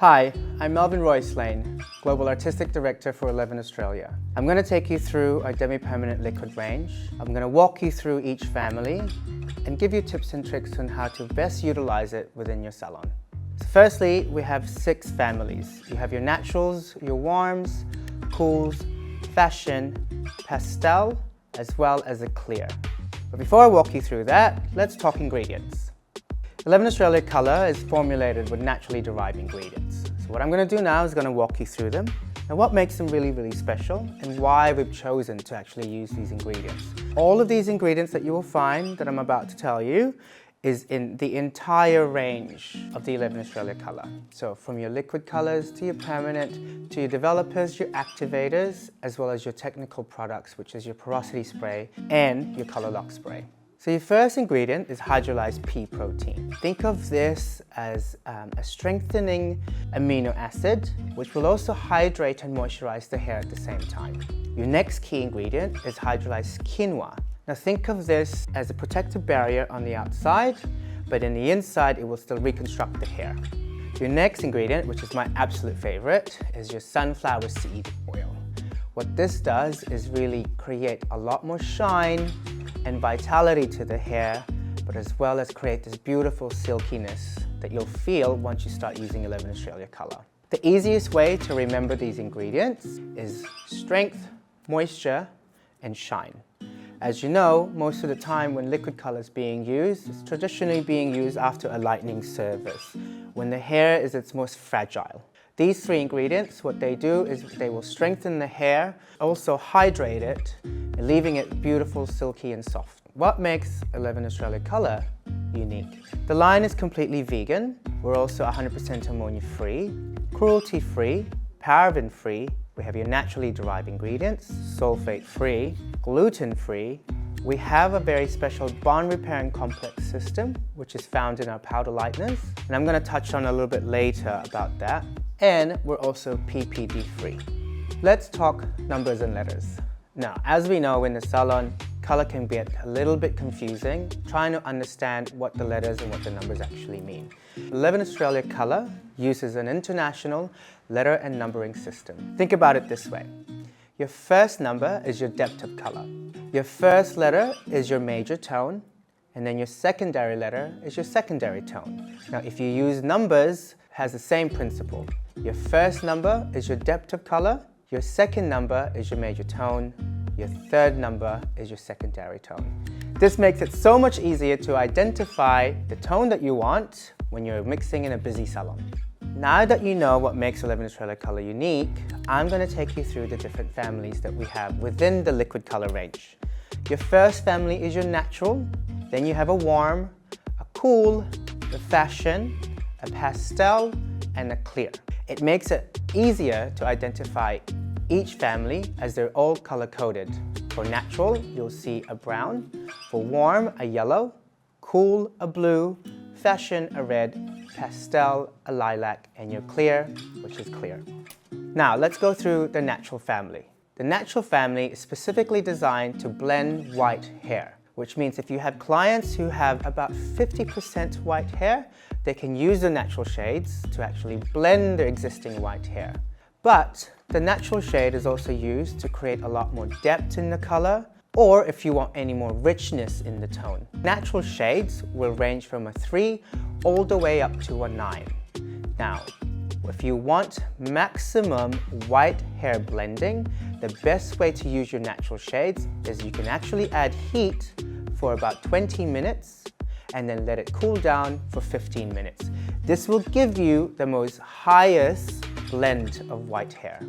Hi, I'm Melvin Royce-Lane, Global Artistic Director for 11 Australia. I'm going to take you through our Demi-Permanent Liquid range. I'm going to walk you through each family and give you tips and tricks on how to best utilize it within your salon. So firstly, we have 6 families. You have your naturals, your warms, cools, fashion, pastel, as well as a clear. But before I walk you through that, let's talk ingredients. 11 Australia Colour is formulated with naturally derived ingredients. So what I'm going to do now is going to walk you through them and what makes them really, really special and why we've chosen to actually use these ingredients. All of these ingredients that you will find that I'm about to tell you is in the entire range of the 11 Australia Colour. So from your liquid colours to your permanent, to your developers, your activators, as well as your technical products, which is your porosity spray and your colour lock spray. So your first ingredient is hydrolyzed pea protein. Think of this as a strengthening amino acid, which will also hydrate and moisturize the hair at the same time. Your next key ingredient is hydrolyzed quinoa. Now think of this as a protective barrier on the outside, but in the inside it will still reconstruct the hair. Your next ingredient, which is my absolute favorite, is your sunflower seed oil. What this does is really create a lot more shine and vitality to the hair, but as well as create this beautiful silkiness that you'll feel once you start using 11 Australia Colour. The easiest way to remember these ingredients is strength, moisture, and shine. As you know, most of the time when liquid colour is being used, it's traditionally being used after a lightening service, when the hair is its most fragile. These 3 ingredients, what they do is they will strengthen the hair, also hydrate it, and leaving it beautiful, silky and soft. What makes 11 Australia Colour unique? The line is completely vegan. We're also 100% ammonia-free, cruelty-free, paraben-free. We have your naturally derived ingredients, sulfate-free, gluten-free. We have a very special bond repair and complex system, which is found in our powder lighteners. And I'm going to touch on a little bit later about that. And we're also PPD-free. Let's talk numbers and letters. Now, as we know in the salon, color can get a little bit confusing, trying to understand what the letters and what the numbers actually mean. 11 Australia Colour uses an international letter and numbering system. Think about it this way. Your first number is your depth of color. Your first letter is your major tone, and then your secondary letter is your secondary tone. Now, if you use numbers, it has the same principle. Your first number is your depth of color, your second number is your major tone, your third number is your secondary tone. This makes it so much easier to identify the tone that you want when you're mixing in a busy salon. Now that you know what makes 11 Australia Colour unique, I'm going to take you through the different families that we have within the liquid colour range. Your first family is your natural, then you have a warm, a cool, a fashion, a pastel, and a clear. It makes it easier to identify each family as they're all color-coded. For natural, you'll see a brown. For warm, a yellow. Cool, a blue. Fashion, a red. Pastel, a lilac. And your clear, which is clear. Now, let's go through the natural family. The natural family is specifically designed to blend white hair, which means if you have clients who have about 50% white hair, they can use the natural shades to actually blend their existing white hair. But the natural shade is also used to create a lot more depth in the color, or if you want any more richness in the tone. Natural shades will range from a 3 all the way up to a 9. Now, if you want maximum white hair blending, the best way to use your natural shades is you can actually add heat for about 20 minutes and then let it cool down for 15 minutes. This will give you the most highest blend of white hair.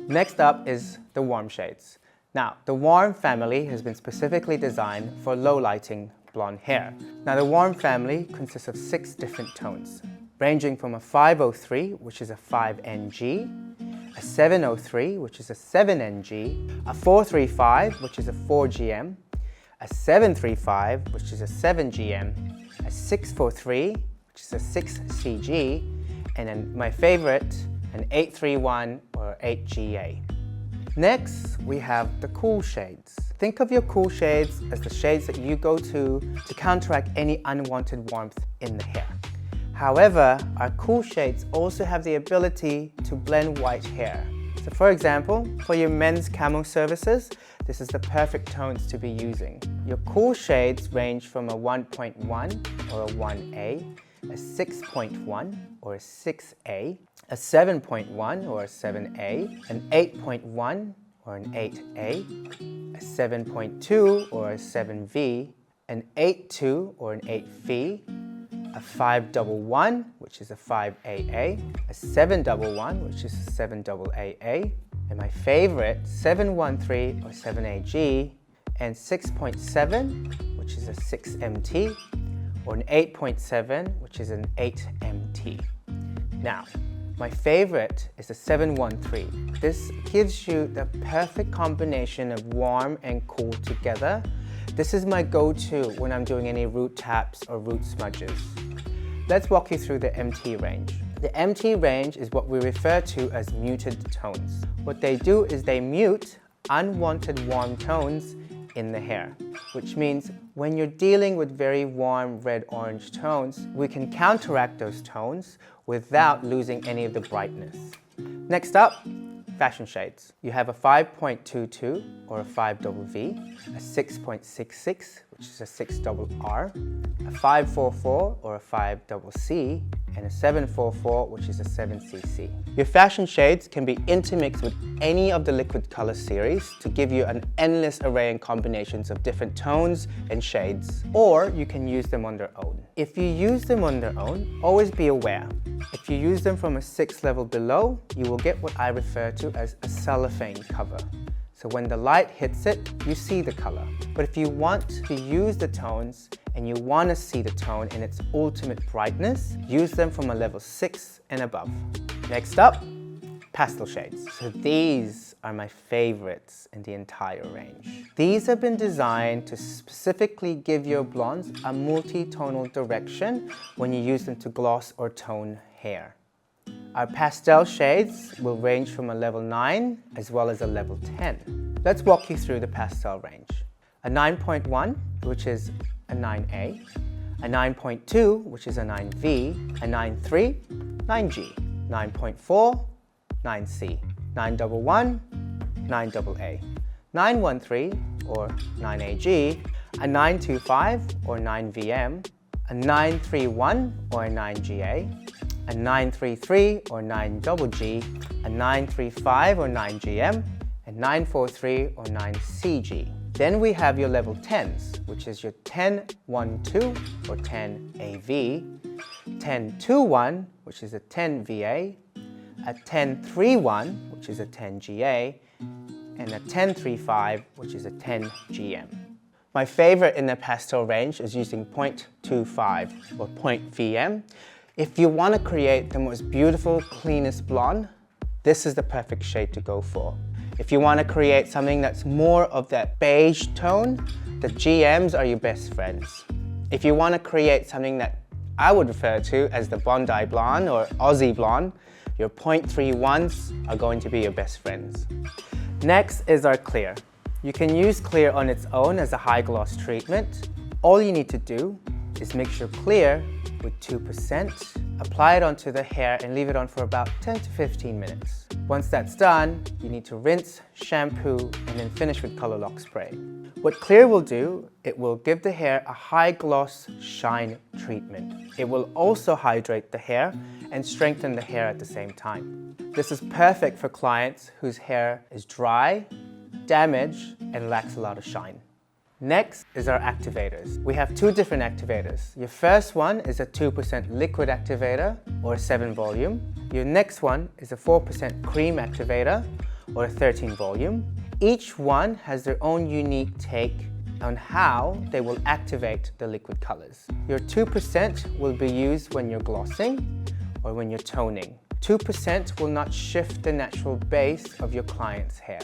Next up is the warm shades. Now, the warm family has been specifically designed for low lighting blonde hair. Now, the warm family consists of 6 different tones, ranging from a 503, which is a 5NG, a 703, which is a 7NG, a 435, which is a 4GM, a 735, which is a 7GM, a 643, which is a 6CG, and then my favorite, an 831 or 8GA. Next, we have the cool shades. Think of your cool shades as the shades that you go to counteract any unwanted warmth in the hair. However, our cool shades also have the ability to blend white hair. So for example, for your men's camo services, this is the perfect tones to be using. Your cool shades range from a 1.1 or a 1A, a 6.1 or a 6A, a 7.1 or a 7A, an 8.1 or an 8A, a 7.2 or a 7V, an 8.2 or an 8V, a 511, which is a 5AA, a 711, which is a 7AA, and my favorite, 713 or 7AG, and 6.7, which is a 6MT, or an 8.7, which is an 8MT. Now, my favorite is a 713. This gives you the perfect combination of warm and cool together. This is my go-to when I'm doing any root taps or root smudges. Let's walk you through the MT range. The MT range is what we refer to as muted tones. What they do is they mute unwanted warm tones in the hair, which means when you're dealing with very warm red-orange tones, we can counteract those tones without losing any of the brightness. Next up, fashion shades. You have a 5.22 or a 5VV, a 6.66, which is a 6RR, a 544 or a 5CC, and a 744, which is a 7CC. Your fashion shades can be intermixed with any of the liquid color series to give you an endless array and combinations of different tones and shades, or you can use them on their own. If you use them on their own, always be aware. If you use them from a 6 level below, you will get what I refer to as a cellophane cover. So when the light hits it, you see the color. But if you want to use the tones and you want to see the tone in its ultimate brightness, use them from a level 6 and above. Next up, pastel shades. So these are my favorites in the entire range. These have been designed to specifically give your blondes a multi-tonal direction when you use them to gloss or tone hair. Our pastel shades will range from a level 9 as well as a level 10. Let's walk you through the pastel range. A 9.1, which is a 9A, a 9.2, which is a 9V, a 9.3, 9G, 9.4, 9C, 911, 9AA, 913 or 9AG, a 925 or 9VM, a 931 or a 9GA, a 933 or 9GG, a 935 or 9GM, a 943 or 9CG. Then we have your level 10s, which is your 1012 or 10AV, 1021, which is a 10VA, a 1031, which is a 10GA, and a 1035, which is a 10GM. My favorite in the pastel range is using 0.25 or 0.VM. If you want to create the most beautiful, cleanest blonde, this is the perfect shade to go for. If you want to create something that's more of that beige tone, the GMs are your best friends. If you want to create something that I would refer to as the Bondi blonde or Aussie blonde, your 0.31s are going to be your best friends. Next is our clear. You can use clear on its own as a high gloss treatment. All you need to do is mix your clear with 2%, apply it onto the hair and leave it on for about 10 to 15 minutes. Once that's done, you need to rinse, shampoo, and then finish with color lock spray. What clear will do, it will give the hair a high gloss shine treatment. It will also hydrate the hair and strengthen the hair at the same time. This is perfect for clients whose hair is dry, damaged, and lacks a lot of shine. Next is our activators. We have two different activators. Your first one is a 2% liquid activator or a 7 volume. Your next one is a 4% cream activator or a 13 volume. Each one has their own unique take on how they will activate the liquid colors. Your 2% will be used when you're glossing or when you're toning. 2% will not shift the natural base of your client's hair.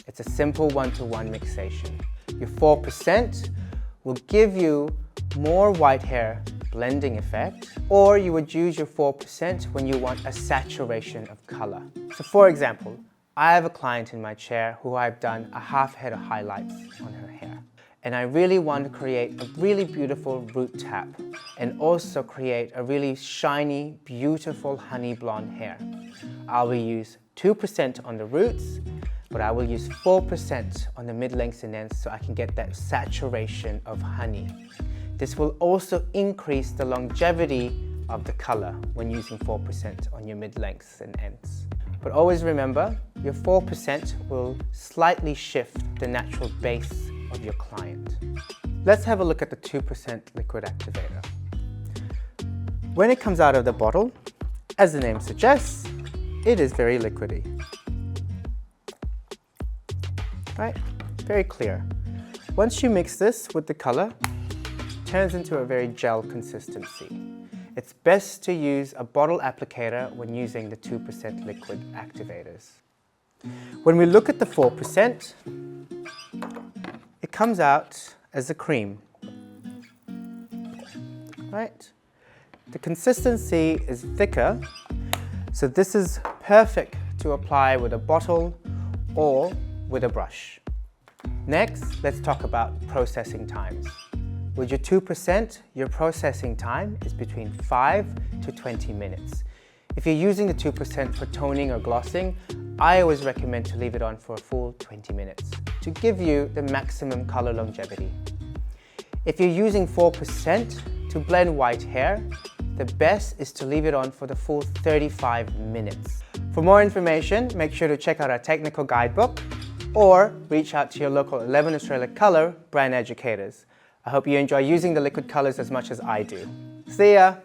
It's a simple one-to-one mixation. Your 4% will give you more white hair blending effect, or you would use your 4% when you want a saturation of color. So for example, I have a client in my chair who I've done a half head of highlights on her hair. and I really want to create a really beautiful root tap and also create a really shiny, beautiful honey blonde hair. I will use 2% on the roots, but I will use 4% on the mid-lengths and ends so I can get that saturation of honey. This will also increase the longevity of the color when using 4% on your mid-lengths and ends. But always remember, your 4% will slightly shift the natural base of your client. Let's have a look at the 2% liquid activator. When it comes out of the bottle, as the name suggests, it is very liquidy. Right? Very clear. Once you mix this with the color, it turns into a very gel consistency. It's best to use a bottle applicator when using the 2% liquid activators. When we look at the 4%, it comes out as a cream. Right? The consistency is thicker, so this is perfect to apply with a bottle or with a brush. Next, let's talk about processing times. With your 2%, your processing time is between 5 to 20 minutes. If you're using the 2% for toning or glossing, I always recommend to leave it on for a full 20 minutes to give you the maximum color longevity. If you're using 4% to blend white hair, the best is to leave it on for the full 35 minutes. For more information, make sure to check out our technical guidebook or reach out to your local 11 Australia Colour brand educators. I hope you enjoy using the liquid colours as much as I do. See ya!